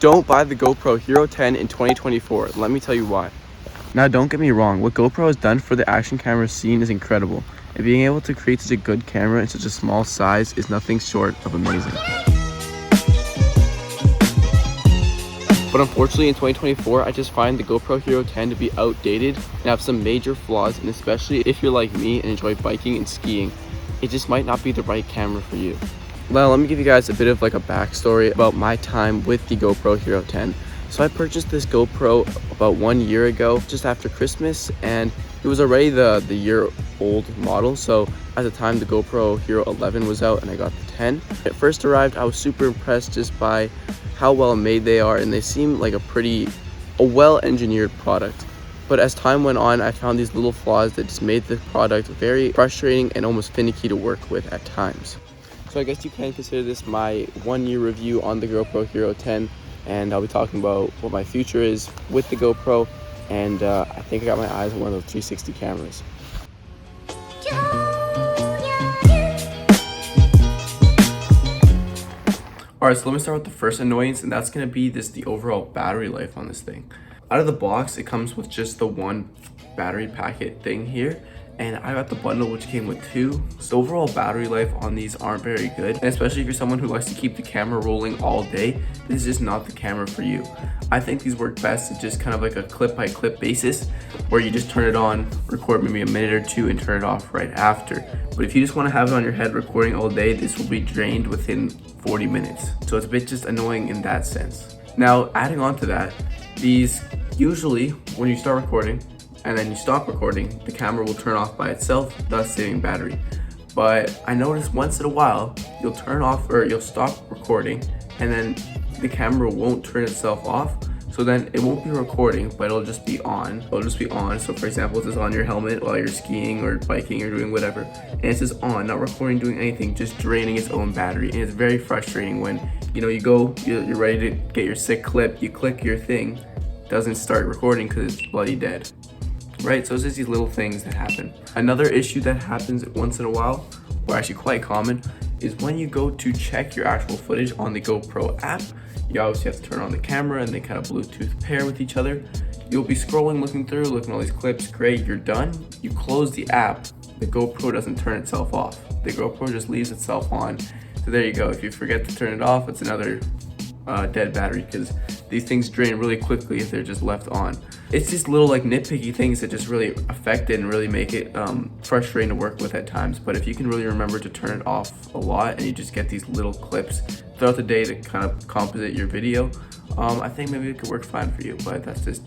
Don't buy the GoPro Hero 10 in 2024. Let me tell you why. Now, don't get me wrong, what GoPro has done for the action camera scene is incredible, and being able to create such a good camera in such a small size is nothing short of amazing. But unfortunately in 2024, I just find the GoPro Hero 10 to be outdated and have some major flaws, and especially if you're like me and enjoy biking and skiing, it just might not be the right camera for you. Well, let me give you guys a bit of like a backstory about my time with the GoPro Hero 10. So I purchased this GoPro about 1 year ago, just after Christmas, and it was already the year-old model. So at the time, the GoPro Hero 11 was out and I got the 10. When it first arrived, I was super impressed just by how well made they are, and they seem like a well-engineered product. But as time went on, I found these little flaws that just made the product very frustrating and almost finicky to work with at times. So I guess you can consider this my 1 year review on the GoPro Hero 10, and I'll be talking about what my future is with the GoPro, and I think I got my eyes on one of those 360 cameras. Alright, so let me start with the first annoyance, and that's going to be the overall battery life on this thing. Out of the box, it comes with just the one battery packet thing here, and I got the bundle which came with two. So overall battery life on these aren't very good, and especially if you're someone who likes to keep the camera rolling all day, this is just not the camera for you. I think these work best at just kind of like a clip by clip basis, where you just turn it on, record maybe a minute or two, and turn it off right after. But if you just want to have it on your head recording all day, this will be drained within 40 minutes. So it's a bit just annoying in that sense. Now, adding on to that, these usually, when you start recording and then you stop recording, the camera will turn off by itself, thus saving battery. But I noticed once in a while, you'll turn off or you'll stop recording and then the camera won't turn itself off. So then it won't be recording, but it'll just be on. It'll just be on. So for example, it's just on your helmet while you're skiing or biking or doing whatever. And it's just on, not recording, doing anything, just draining its own battery. And it's very frustrating when, you're ready to get your sick clip, you click your thing, doesn't start recording because it's bloody dead. Right, so it's just these little things that happen. Another issue that happens once in a while, or actually quite common, is when you go to check your actual footage on the GoPro app. You obviously have to turn on the camera and they kind of Bluetooth pair with each other. You'll be scrolling, looking at all these clips, great, you're done. You close the app, the GoPro doesn't turn itself off. The GoPro just leaves itself on. So there you go, if you forget to turn it off, it's another dead battery, because these things drain really quickly if they're just left on. It's just little like nitpicky things that just really affect it and really make it frustrating to work with at times. But if you can really remember to turn it off a lot and you just get these little clips throughout the day to kind of composite your video, I think maybe it could work fine for you. But that's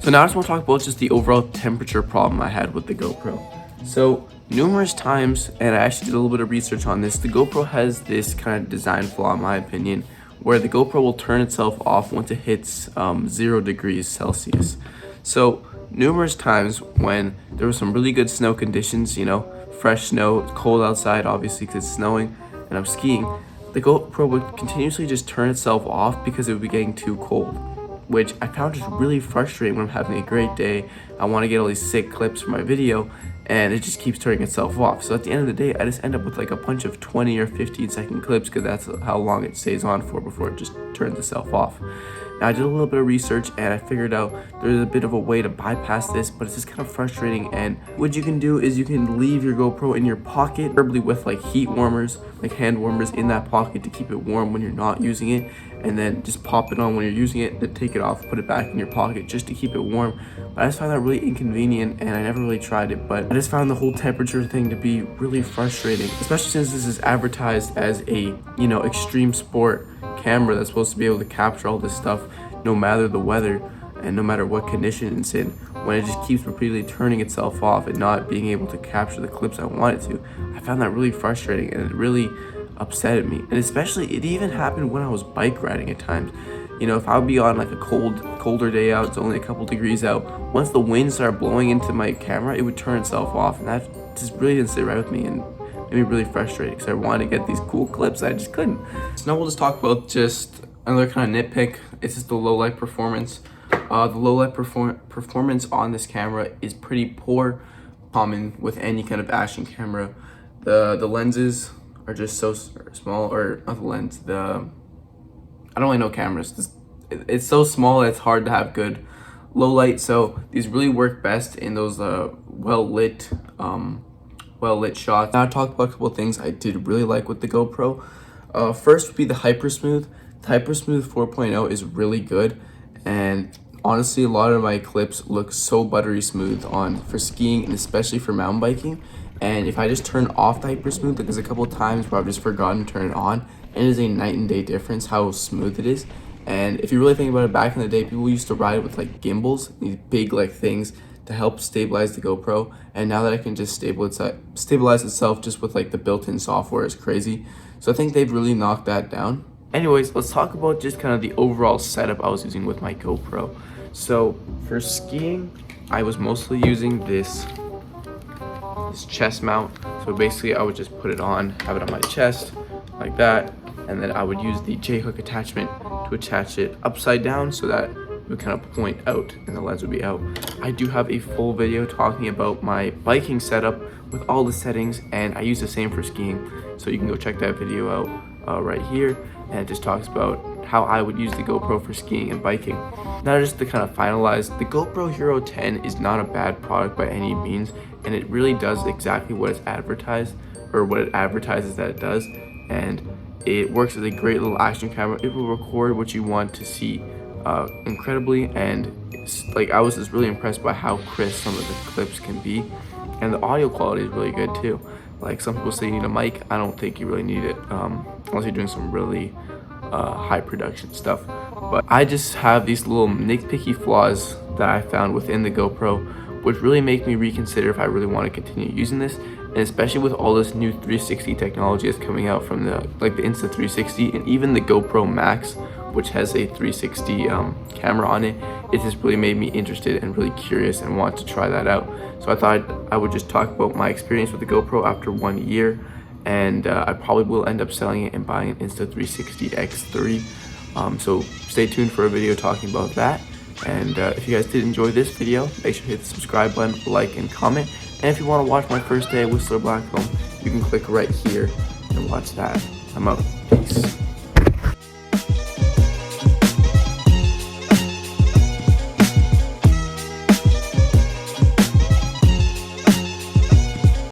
so now I just want to talk about just the overall temperature problem I had with the GoPro. So numerous times, and I actually did a little bit of research on this, the GoPro has this kind of design flaw in my opinion, where the GoPro will turn itself off once it hits 0 degrees Celsius. So numerous times when there was some really good snow conditions, fresh snow, it's cold outside obviously because it's snowing, and I'm skiing, the GoPro would continuously just turn itself off because it would be getting too cold, which I found just really frustrating when I'm having a great day. I want to get all these sick clips for my video, and it just keeps turning itself off. So at the end of the day, I just end up with like a bunch of 20 or 15 second clips because that's how long it stays on for before it just turns itself off. Now I did a little bit of research and I figured out there's a bit of a way to bypass this, but it's just kind of frustrating. And what you can do is you can leave your GoPro in your pocket, preferably with like heat warmers, like hand warmers in that pocket to keep it warm when you're not using it, and then just pop it on when you're using it, then take it off, put it back in your pocket just to keep it warm. But I just found that really inconvenient and I never really tried it, but I just found the whole temperature thing to be really frustrating, especially since this is advertised as a, extreme sport camera that's supposed to be able to capture all this stuff no matter the weather and no matter what condition it's in. When it just keeps repeatedly turning itself off and not being able to capture the clips I want it to, I found that really frustrating and it really upset me. And especially it even happened when I was bike riding at times. If I would be on like a colder day out, it's only a couple degrees out, once the wind started blowing into my camera, it would turn itself off, and that just really didn't sit right with me and made me really frustrated because I wanted to get these cool clips, I just couldn't. So now we'll just talk about just another kind of nitpick. It's just the low light performance. The low light performance on this camera is pretty poor, common with any kind of action camera. The lenses are just so small, or not the lens, I don't really know cameras. it's so small it's hard to have good low light. So these really work best in those well lit shots. Now I talked about a couple of things I did really like with the GoPro. First would be the Hyper Smooth. The Hyper Smooth 4.0 is really good, and honestly a lot of my clips look so buttery smooth on for skiing and especially for mountain biking. And if I just turn off the Hyper Smooth, like there's a couple of times where I've just forgotten to turn it on, and it is a night and day difference how smooth it is. And if you really think about it, back in the day, people used to ride with like gimbals, these big like things to help stabilize the GoPro. And now that I can just stabilize itself just with like the built-in software is crazy. So I think they've really knocked that down. Anyways, let's talk about just kind of the overall setup I was using with my GoPro. So for skiing, I was mostly using this chest mount. So basically I would just put it on, have it on my chest like that, and then I would use the J-hook attachment to attach it upside down so that it would kind of point out and the lens would be out. I do have a full video talking about my biking setup with all the settings, and I use the same for skiing, so you can go check that video out right here, and it just talks about how I would use the GoPro for skiing and biking. Now just to kind of finalize, the GoPro Hero 10 is not a bad product by any means, and it really does exactly what it's advertised, or what it advertises that it does, and it works as a great little action camera. It will record what you want to see incredibly, and like I was just really impressed by how crisp some of the clips can be, and the audio quality is really good too. Like some people say you need a mic, I don't think you really need it unless you're doing some really high production stuff. But I just have these little nitpicky flaws that I found within the GoPro, which really make me reconsider if I really want to continue using this. And especially with all this new 360 technology that's coming out from the Insta360 and even the GoPro Max, which has a 360 camera on it, it just really made me interested and really curious and want to try that out. So I thought I would just talk about my experience with the GoPro after 1 year, and I probably will end up selling it and buying an Insta360 X3. So stay tuned for a video talking about that. And if you guys did enjoy this video, make sure to hit the subscribe button, like, and comment. And if you want to watch my first day at Whistler Blackcomb, you can click right here and watch that. I'm out. Peace.